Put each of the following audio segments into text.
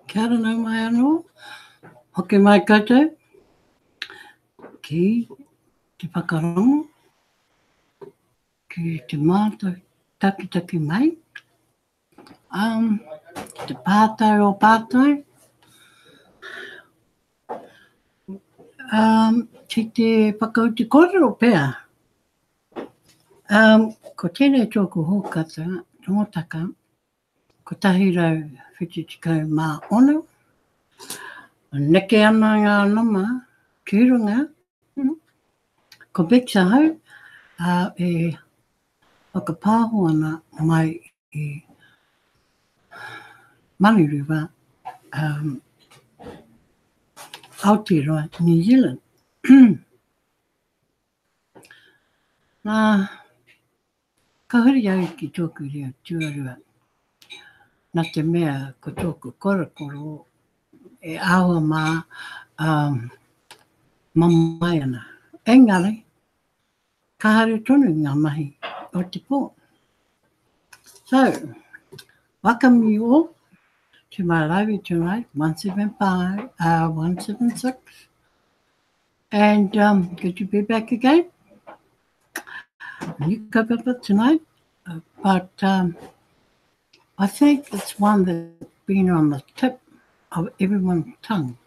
Kia ora nau mai anō, hoki mai koutou, ki te whakarongo, ki te mātou takitaki mai, te pātai o pātai, ki te whakauti kōrero pēr. Ko tēnei tōku hōkata, tōngotaka, ko tahi rau whiti tikau mā ono, neke ana ngā nama, ki runga, ko Bexa hau, e whakapāho ana mai i Manirewa, Aotearoa, New Zealand. Nā, ka huri au ki tōku reo tuarua, nā te mea ko tōku korokoro e awa mā mamai ana. Engari, ka haere tonu ngā mahi o te pō. So, welcome you all to my live tonight, 175, 176. And good to be back again. New kaupapa tonight, but I think it's one that's been on the tip of everyone's tongue.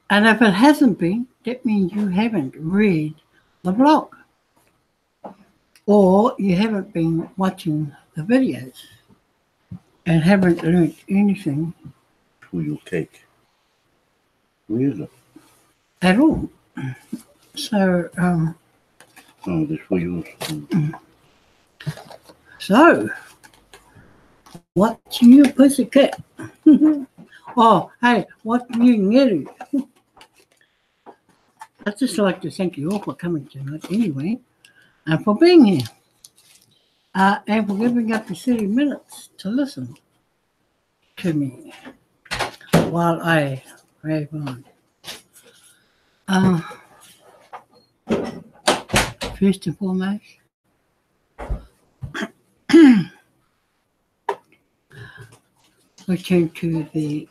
And if it hasn't been, that means you haven't read the blog or you haven't been watching the videos and haven't learnt anything. For your cake. Where is it? At all. So, Oh, that's for yours. So, what's new, pussycat? Oh, hey, what's new, Neri? I'd just like to thank you all for coming tonight anyway, and for being here, and for giving up the 30 minutes to listen to me while I rave on. First and foremost, we turn to the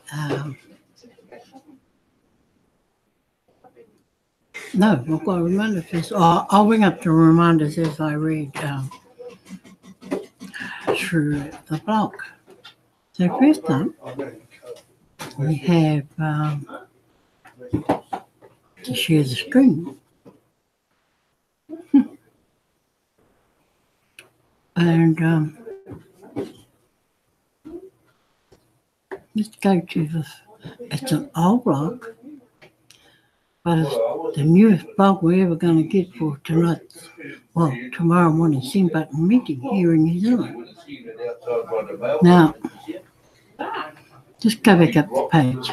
no, I've got a reminder first. Oh, I'll bring up the reminders as I read through the blog. So first up, we have to share the screen. And let's go to this. It's an old blog, but it's the newest blog we're ever going to get for tonight's, well, tomorrow morning Sing Button meeting here in New Zealand. Now, just go back up the page.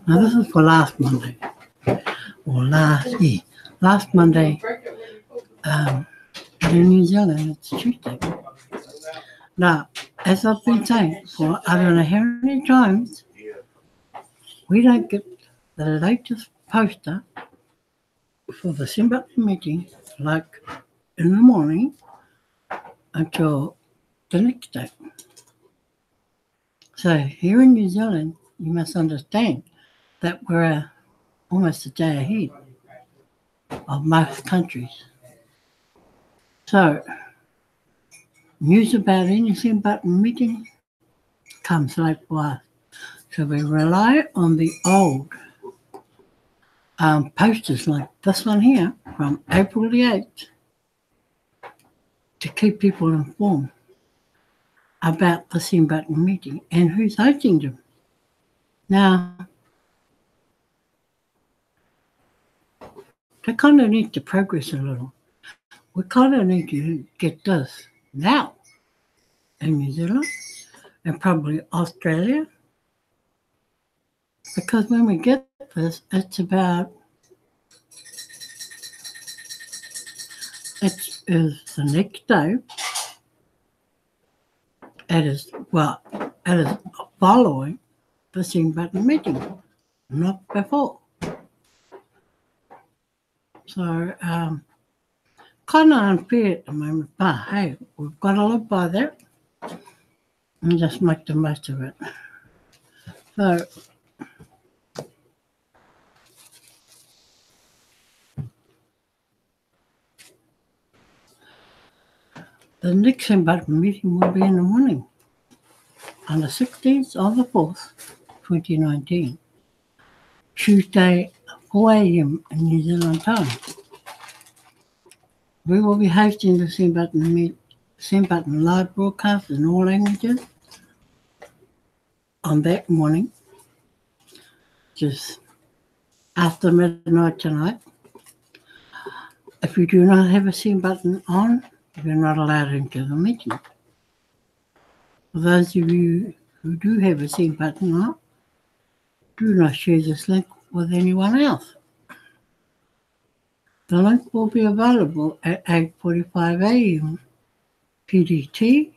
Now, this is for last Monday, or last Monday in New Zealand, it's Tuesday. Now, as I've been saying for I don't know how many times, we don't get the latest poster for the Simba meeting, like in the morning, until the next day. So here in New Zealand, you must understand that we're almost a day ahead of most countries. So, news about anything but meeting comes late for us. So we rely on the old posters like this one here from April the 8th to keep people informed about the Sing Button meeting and who's hosting them. Now, they kind of need to progress a little. We kind of need to get this now in New Zealand and probably Australia, because when we get this, it's about, it is the next day, it is following the Sing Button meeting, not before. So, kind of unfair at the moment, but hey, we've got to live by that. and just make the most of it. So the next button meeting will be in the morning on the 16th of the 4th, 2019, Tuesday, 4 a.m. in New Zealand time. We will be hosting the Same Button live broadcast in all languages on that morning, just after midnight tonight. If you do not have a Same Button on, you're not allowed into the meeting. For those of you who do have a Same Button on, do not share this link with anyone else. The link will be available at 8:45 a.m. PDT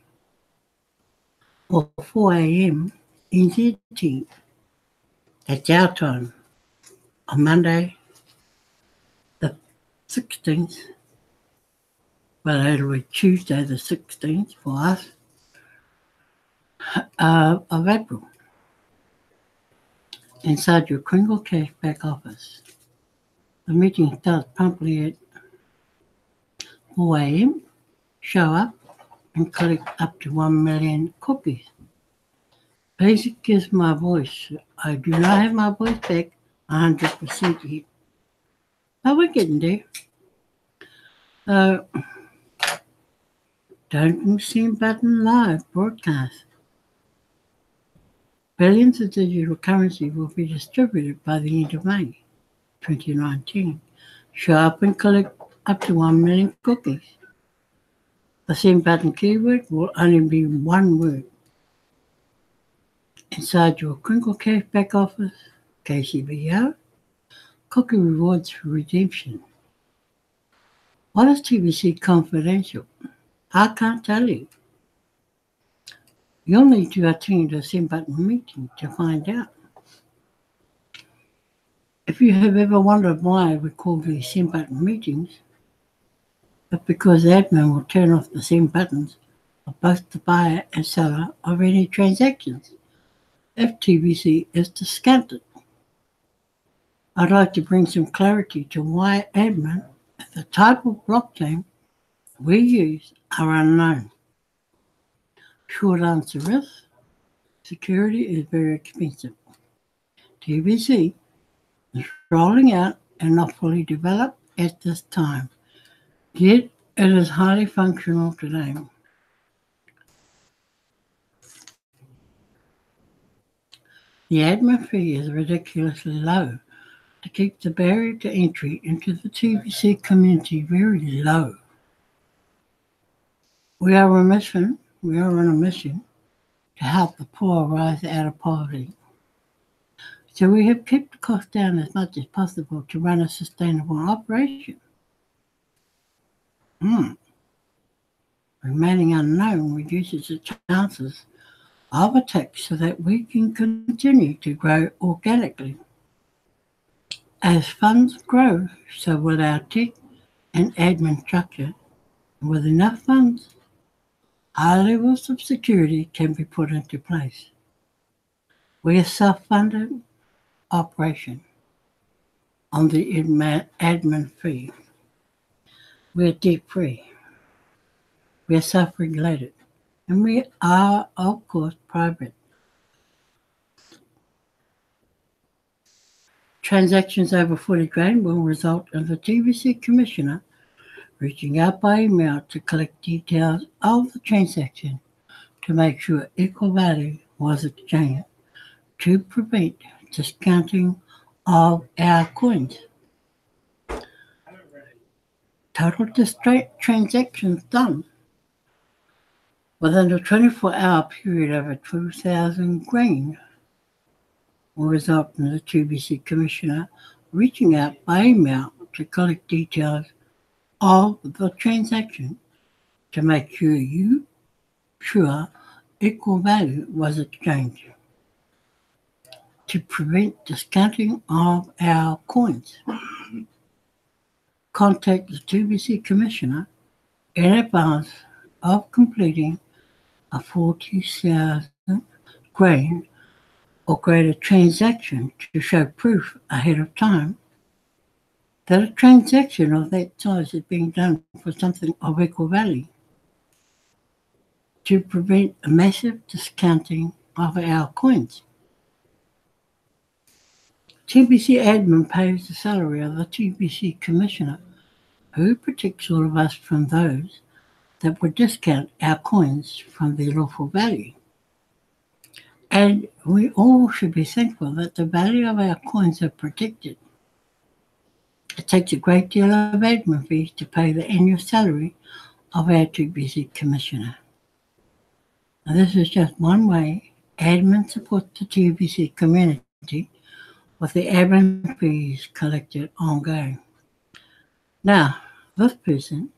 or 4 a.m. NZT. That's our time on Monday, the 16th. Well, it'll be Tuesday, the 16th for us of April. Inside your Kringle Cash back office. The meeting starts promptly at 4 a.m. Show up and collect up to 1 million cookies. Please excuse my voice. I do not have my voice back 100% yet. But we're getting there. So, don't miss Same Button live broadcast. Billions of digital currency will be distributed by the end of May 2019. Show up and collect up to 1 million cookies. The Same Button keyword will only be one word. Inside your Kringle Cash back office, KCBO, cookie rewards for redemption. What is TBC confidential? I can't tell you. You'll need to attend a Same Button meeting to find out. If you have ever wondered why we call these Same Button meetings, it's because the admin will turn off the Same Buttons of both the buyer and seller of any transactions if TBC is discounted. I'd like to bring some clarity to why admin and the type of blockchain we use are unknown. Short answer is, security is very expensive. TBC is rolling out and not fully developed at this time, yet it is highly functional today. The admin fee is ridiculously low to keep the barrier to entry into the TBC community very low. We are on a mission to help the poor rise out of poverty. So we have kept the cost down as much as possible to run a sustainable operation. Remaining unknown reduces the chances of attacks so that we can continue to grow organically. As funds grow, so will our tech and admin structure. And with enough funds, high levels of security can be put into place. We are self-funded operation on the admin fee. We are debt-free. We are self-regulated. And we are, of course, private. Transactions over 40 grand will result in the TBC Commissioner reaching out by email to collect details of the transaction to make sure equal value was exchanged to prevent discounting of our coins. Total transactions done within a 24-hour period over 2,000 grand will result in the TBC Commissioner reaching out by email to collect details of the transaction to make sure equal value was exchanged to prevent discounting of our coins. Contact the TBC Commissioner in advance of completing a 40,000 grain or greater transaction to show proof ahead of time that a transaction of that size is being done for something of equal value to prevent a massive discounting of our coins. TBC admin pays the salary of the TBC commissioner, who protects all of us from those that would discount our coins from their lawful value. And we all should be thankful that the value of our coins are protected. It takes a great deal of admin fees to pay the annual salary of our TBC commissioner. Now, this is just one way admin supports the TBC community with the admin fees collected ongoing. Now, this person,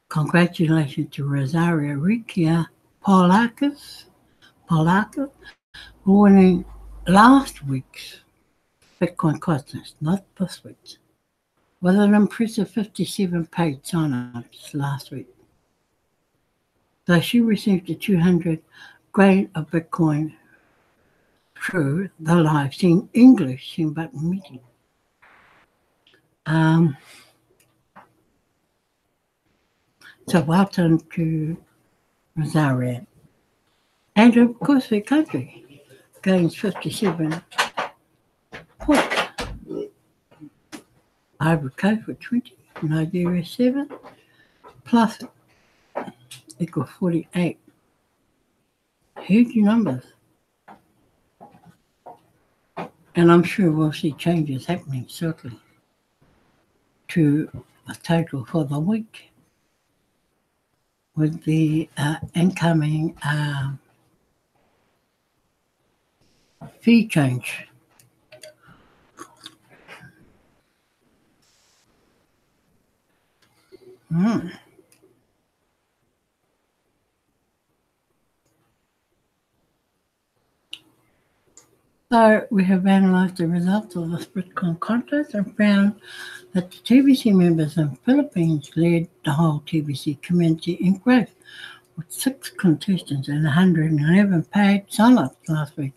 congratulations to Rosario Rikia Polakis, for winning last week's Bitcoin contest, not this week's, with an impressive 57 paid sign-ups last week. So she received a 200 grain of Bitcoin through the live Sing English Sing Button meeting. So well done to Rosario. And of course the country gains 57 points. Ivory Coast with 20, Nigeria 7, plus equal 48. Huge numbers. And I'm sure we'll see changes happening shortly to a total for the week with the incoming fee change. So we have analysed the results of this Bitcoin contest and found that the TBC members in the Philippines led the whole TBC community in growth, with 6 contestants and 111 paid sign-ups last week.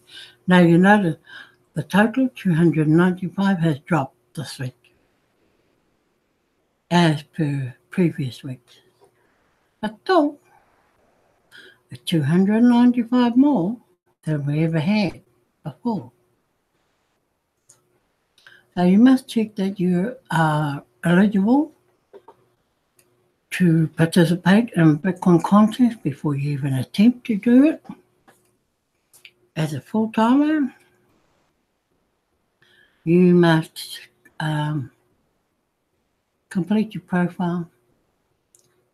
Now you notice the total, 295, has dropped this week as per previous weeks. But still, it's 295 more than we ever had before. So you must check that you are eligible to participate in a Bitcoin contest before you even attempt to do it. As a full-timer, you must complete your profile,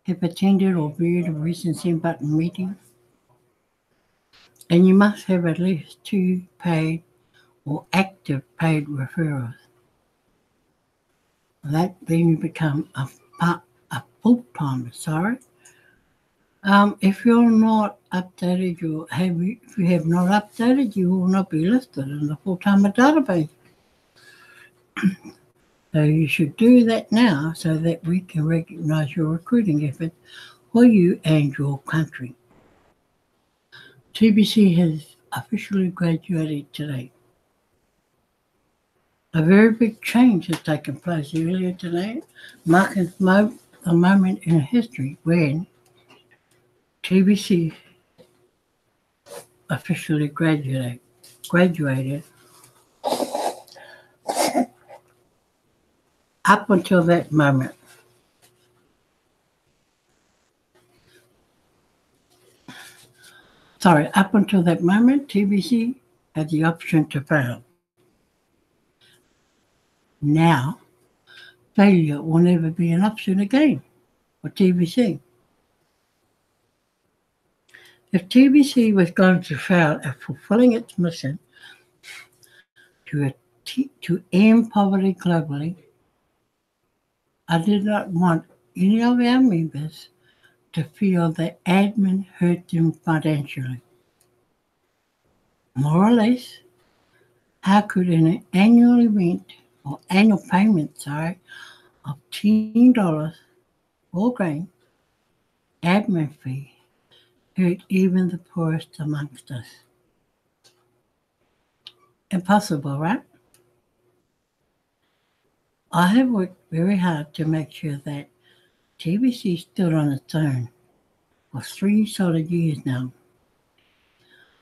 have attended or viewed a recent Send Button meeting, and you must have at least 2 paid or active paid referrals. That then you become a full-timer, sorry. If you're not updated, if you have not updated, you will not be listed in the full-timer database. So you should do that now so that we can recognise your recruiting efforts for you and your country. TBC has officially graduated today. A very big change has taken place earlier today, marking the moment in history when TBC officially graduated. Up until that moment, TBC had the option to fail. Now, failure will never be an option again for TBC. If TBC was going to fail at fulfilling its mission to end poverty globally, I did not want any of our members to feel that admin hurt them financially. More or less, how could an annual event or annual payment, of $10 for grain admin fee hurt even the poorest amongst us. Impossible, right? I have worked very hard to make sure that TBC stood on its own for 3 solid years now.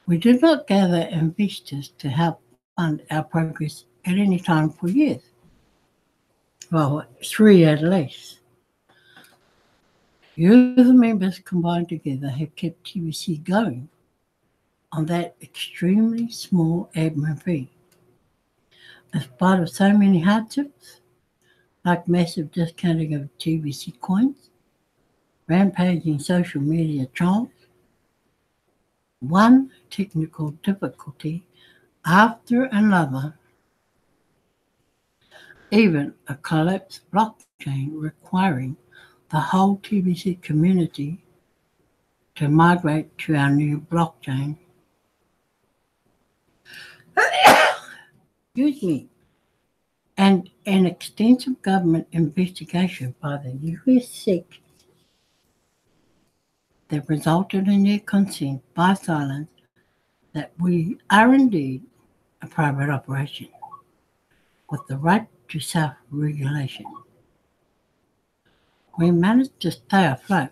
We did not gather investors to help fund our progress at any time for years. Well, 3 at least. You, the members combined together, have kept TBC going on that extremely small admin fee. In spite of so many hardships, like massive discounting of TBC coins, rampaging social media trolls, one technical difficulty after another, even a collapsed blockchain requiring the whole TBC community to migrate to our new blockchain. Excuse me. And an extensive government investigation by the US SEC that resulted in their consent by silence that we are indeed a private operation with the right to self-regulation. We managed to stay afloat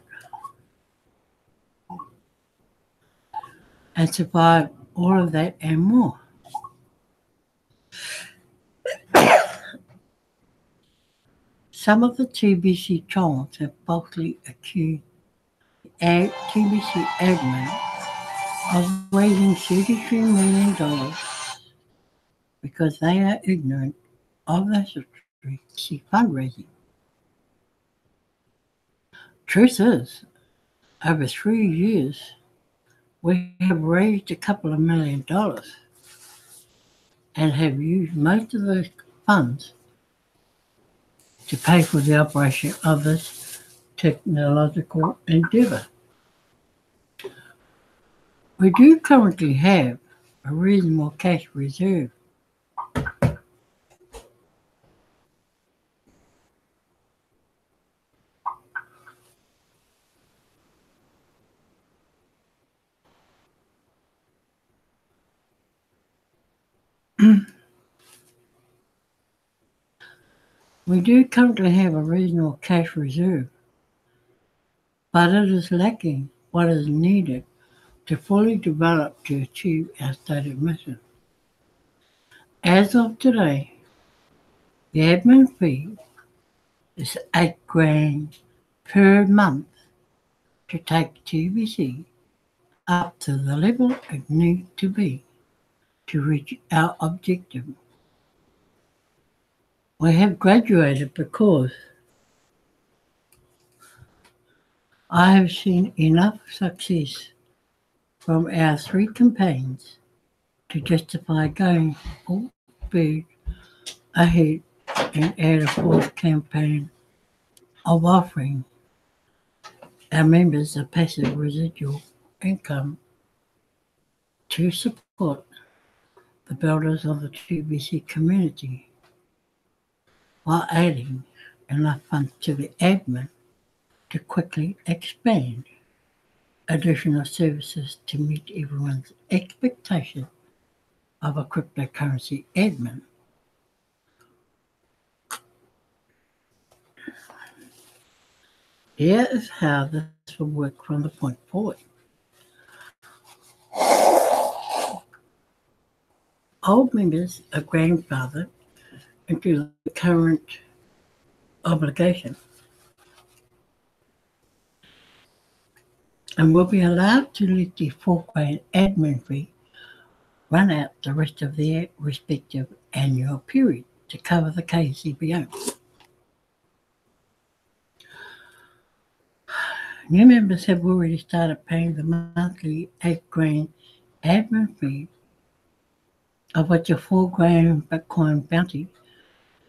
and survive all of that and more. Some of the TBC trolls have falsely accused the TBC admin of raising $33 million because they are ignorant of the TBC fundraising. Truth is, over 3 years, we have raised a couple of $1 million and have used most of those funds to pay for the operation of this technological endeavor. We do currently have a reasonable cash reserve. We do currently have a reasonable cash reserve, but it is lacking what is needed to fully develop to achieve our stated mission. As of today, the admin fee is $8,000 per month to take TBC up to the level it needs to be to reach our objective. We have graduated because I have seen enough success from our 3 campaigns to justify going full speed ahead and add a 4th campaign of offering our members a passive residual income to support the builders of the TBC community while adding enough funds to the admin to quickly expand additional services to meet everyone's expectation of a cryptocurrency admin. Here is how this will work from the point forward. Old members are grandfathered into the current obligation and will be allowed to let the $4,000 admin fee run out the rest of their respective annual period to cover the KCBO. New members have already started paying the monthly $8,000 admin fee, of which a $4,000 Bitcoin bounty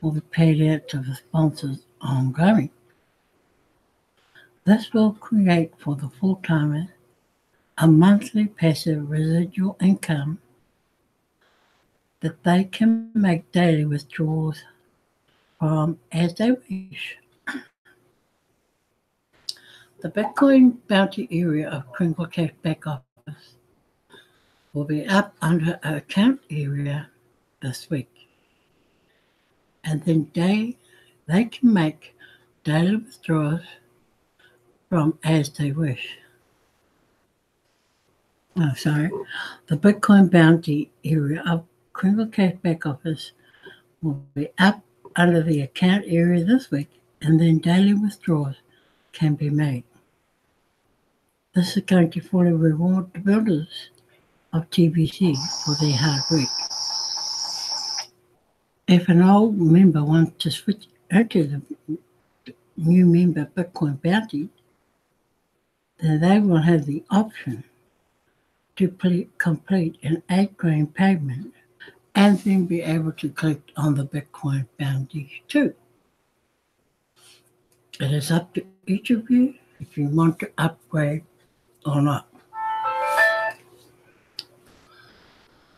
will be paid out to the sponsors ongoing. This will create for the full-timers a monthly passive residual income that they can make daily withdrawals from as they wish. The Bitcoin bounty area of Crinkle Cash back office will be up under our account area this week. And then they can make daily withdrawals from as they wish. The Bitcoin bounty area of Crinkle Cash back office will be up under the account area this week, and then daily withdrawals can be made. This is going to fully reward the builders of TBC for their hard work. If an old member wants to switch into the new member Bitcoin bounty, then they will have the option to complete an 8-grain payment and then be able to click on the Bitcoin bounty too. It is up to each of you if you want to upgrade or not.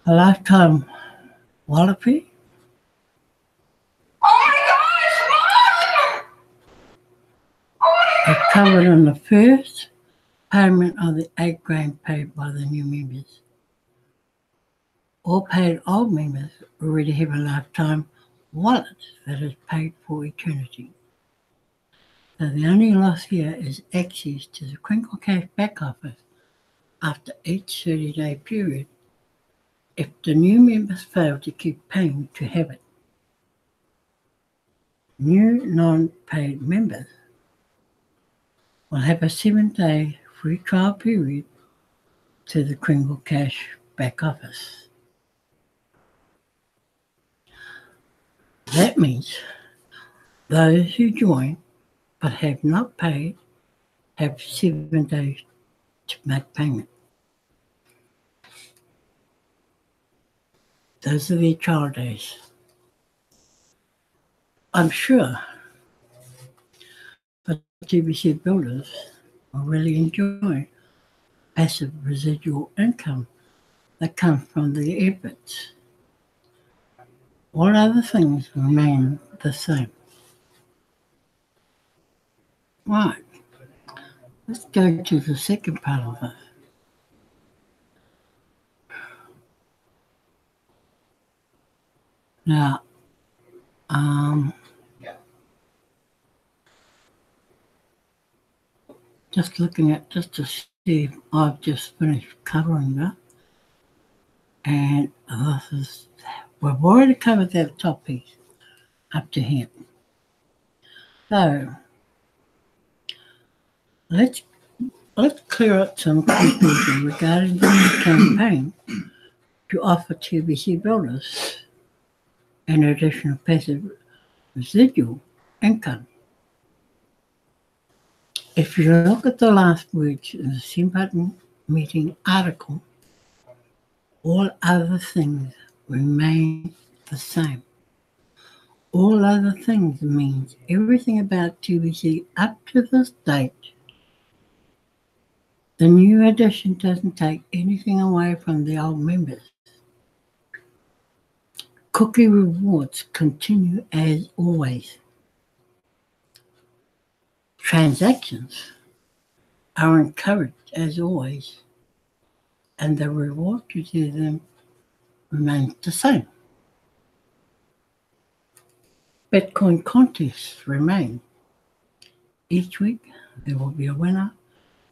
A lifetime wallet fee. It's covered in the first payment of the 8-grain paid by the new members. All paid old members already have a lifetime wallet that is paid for eternity. So the only loss here is access to the Crinkle Cash back office after each 30-day period if the new members fail to keep paying to have it. New non-paid members will have a 7-day free trial period to the Crinkle Cash back office. That means those who join but have not paid have 7 days to make payment. Those are their trial days. I'm sure the TBC builders will really enjoy passive residual income that comes from the efforts. All other things remain the same. Right, let's go to the second part of it. Now, just looking at just to see if I've just finished covering that. And we've already covered that top piece up to here. So let's clear up some confusion regarding the new campaign to offer TBC builders an additional passive residual income. If you look at the last words in the Simpleton meeting article, all other things remain the same. All other things means everything about TBC up to this date. The new edition doesn't take anything away from the old members. Cookie rewards continue as always. Transactions are encouraged as always, and the reward to do them remains the same. Bitcoin contests remain. Each week there will be a winner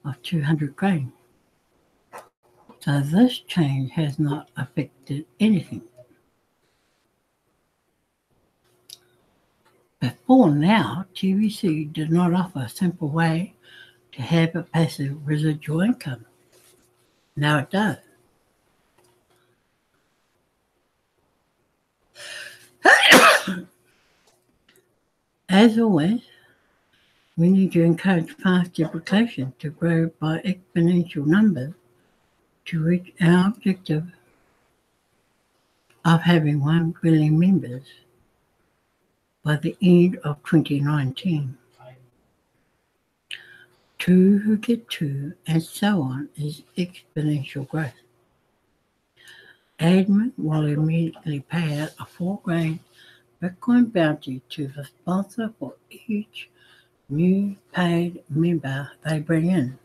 of 200 grain. So this change has not affected anything. Before now, TBC did not offer a simple way to have a passive residual income. Now it does. As always, we need to encourage fast duplication to grow by exponential numbers to reach our objective of having 1 billion members by the end of 2019. 2 who get 2, and so on, is exponential growth. Admin will immediately pay out a 4-grain Bitcoin bounty to the sponsor for each new paid member they bring in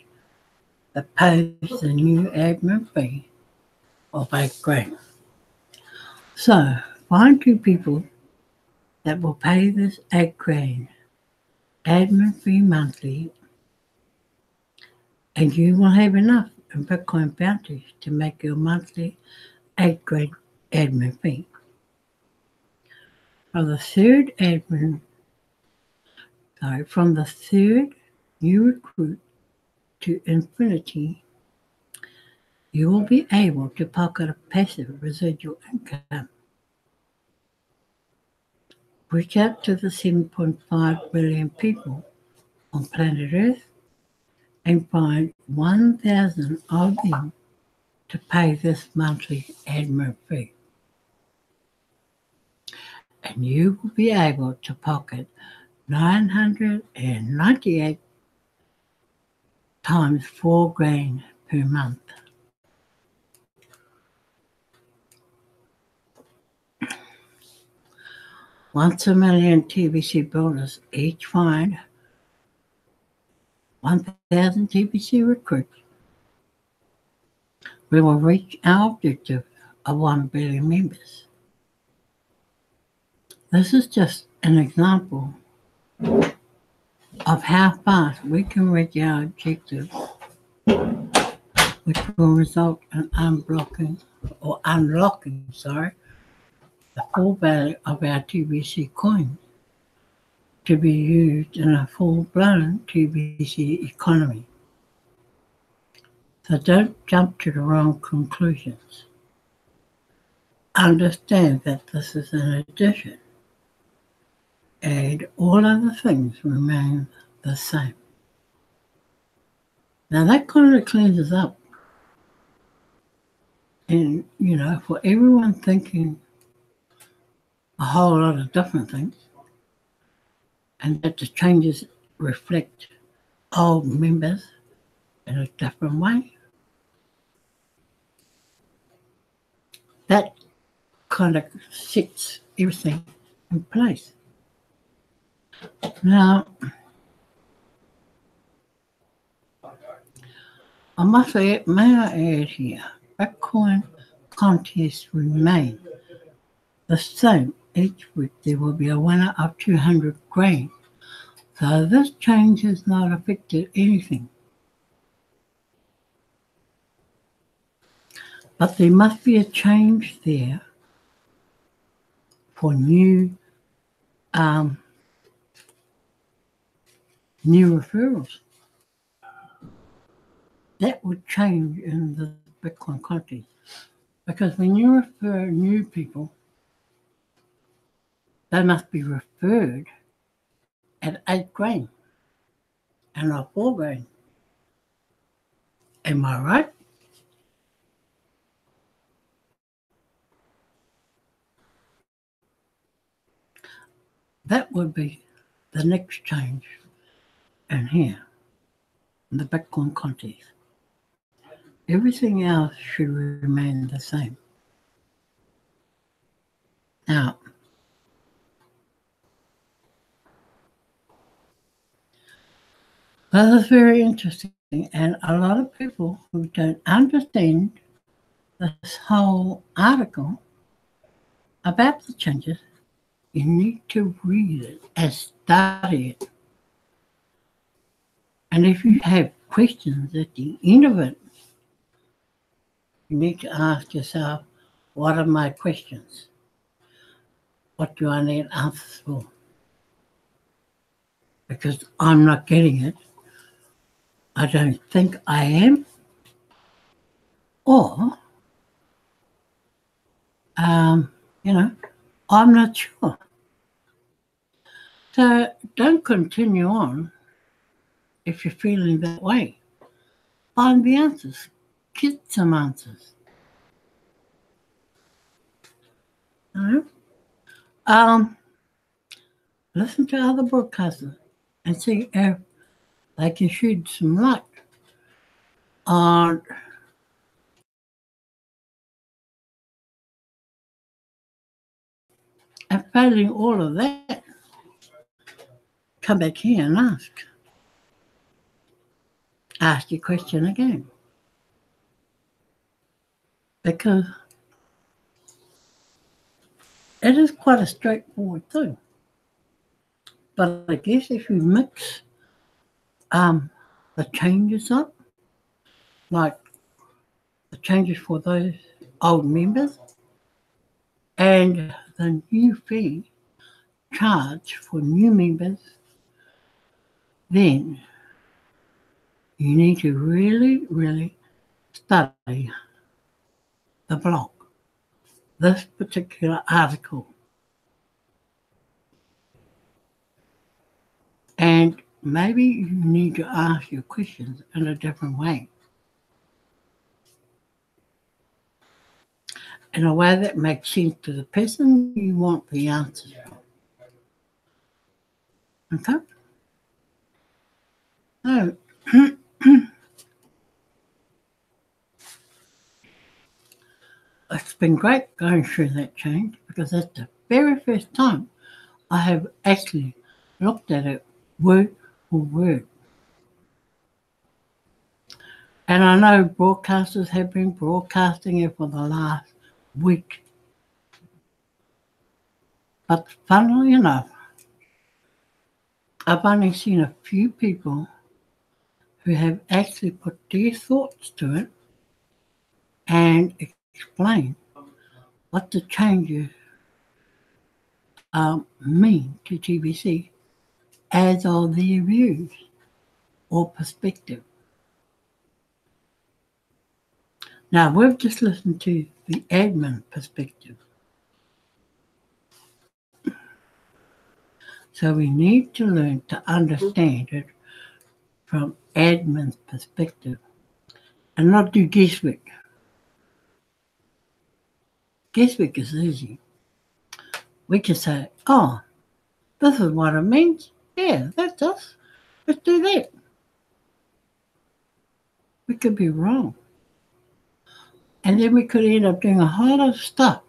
that pays the new admin fee of $8,000. So find two people that will pay this $8,000 admin fee monthly, and you will have enough in Bitcoin bounties to make your monthly $8,000 admin fee. From the third new recruit to infinity, you will be able to pocket a passive residual income. Reach out to the 7.5 billion people on planet Earth and find 1,000 of them to pay this monthly admin fee. And you will be able to pocket 998 times $4,000 per month. Once a million TBC builders each find 1,000 TBC recruits, we will reach our objective of 1 billion members. This is just an example of how fast we can reach our objective, which will result in unlocking the full value of our TBC coin to be used in a full-blown TBC economy. So don't jump to the wrong conclusions. Understand that this is an addition, and all other things remain the same. Now that kind of cleanses up, and for everyone thinking a whole lot of different things, and that the changes reflect old members in a different way. That kind of sets everything in place. Now, may I add here, Bitcoin contests remain the same. Each week there will be a winner of 200 grand. So this change has not affected anything. But there must be a change there for new referrals. That would change in the Bitcoin contest. Because when you refer new people, they must be referred at $8,000 and not $4,000. Am I right? That would be the next change in here, in the Bitcoin contest. Everything else should remain the same. Now, that is very interesting, and a lot of people who don't understand this whole article about the changes, you need to read it and study it. And if you have questions at the end of it, you need to ask yourself, what are my questions? What do I need answers for? Because I'm not getting it. I don't think I am. Or, I'm not sure. So don't continue on if you're feeling that way. Find the answers. Get some answers. Listen to other broadcasters and see if they can shed some light on and failing all of that. come back here and ask your question again. Because it is quite a straightforward thing. But I guess if you mix the changes up, like the changes for those old members and the new fee charge for new members, then you need to really, really study the blog, this particular article. And maybe you need to ask your questions in a different way. In a way that makes sense to the person you want the answers from. Okay? So, it's been great going through that change because that's the very first time I have actually looked at it word for word. And I know broadcasters have been broadcasting it for the last week. But funnily enough, I've only seen a few people who have actually put their thoughts to it and explain what the changes mean to TBC as of their views or perspective. Now, we've just listened to the admin perspective. So we need to learn to understand it from admin's perspective and not do guesswork. Guesswork is easy. We can say, oh, this is what it means. Yeah, that's us. Let's do that. We could be wrong. And then we could end up doing a whole lot of stuff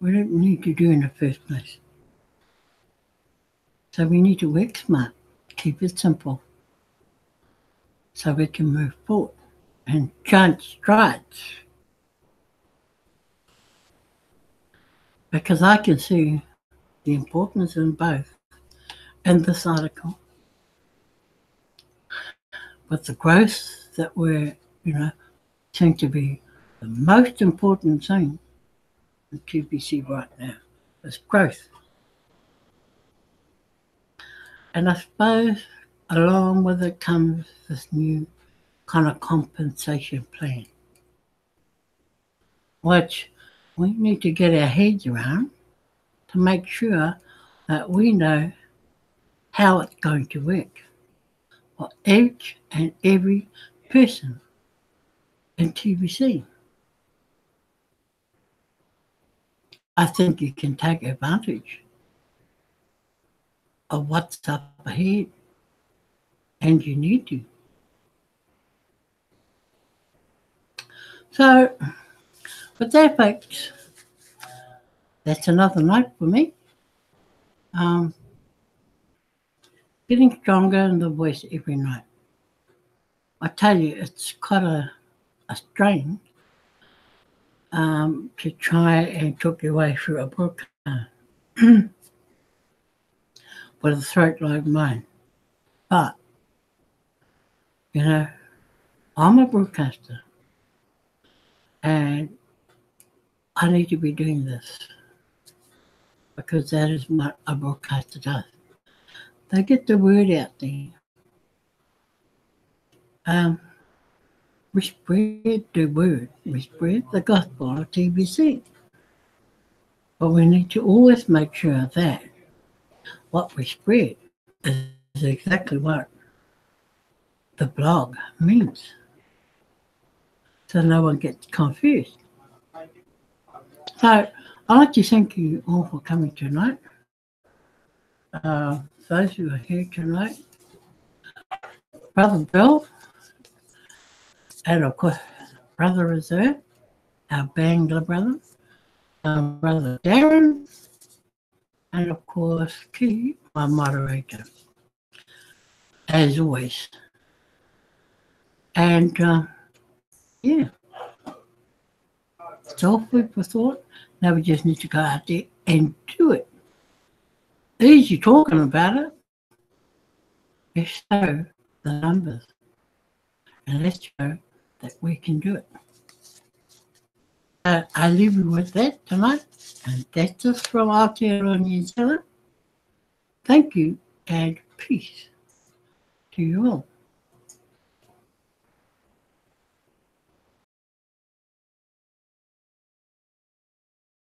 we didn't need to do in the first place. So we need to work smart, keep it simple, so we can move forward and giant strides. Because I can see the importance in both in this article. With the growth that we're, seem to be the most important thing in TBC right now is growth. And I suppose along with it comes this new kind of compensation plan, which we need to get our heads around to make sure that we know how it's going to work for each and every person in TBC. I think you can take advantage of what's up ahead, and you need to. So, with that, folks, that's another night for me. Getting stronger in the voice every night. I tell you, it's quite a strain to try and talk your way through a book with a throat like mine. But, I'm a broadcaster and I need to be doing this because that is what a broadcaster does. They get the word out there. We spread the word. We spread the gospel of TBC. But we need to always make sure that what we spread is exactly what the blog means. So no one gets confused. So I'd like to thank you all for coming tonight. Those who are here tonight, Brother Bill, and of course, Brother Reserve, our Bangla brother, Brother Darren, and of course, Key, my moderator. as always. And yeah, it's all food for thought. Now we just need to go out there and do it. Easy talking about it. Let's show the numbers and let's show that we can do it. I leave you with that tonight, and that's just from Aotearoa New Zealand. Thank you and peace to you all.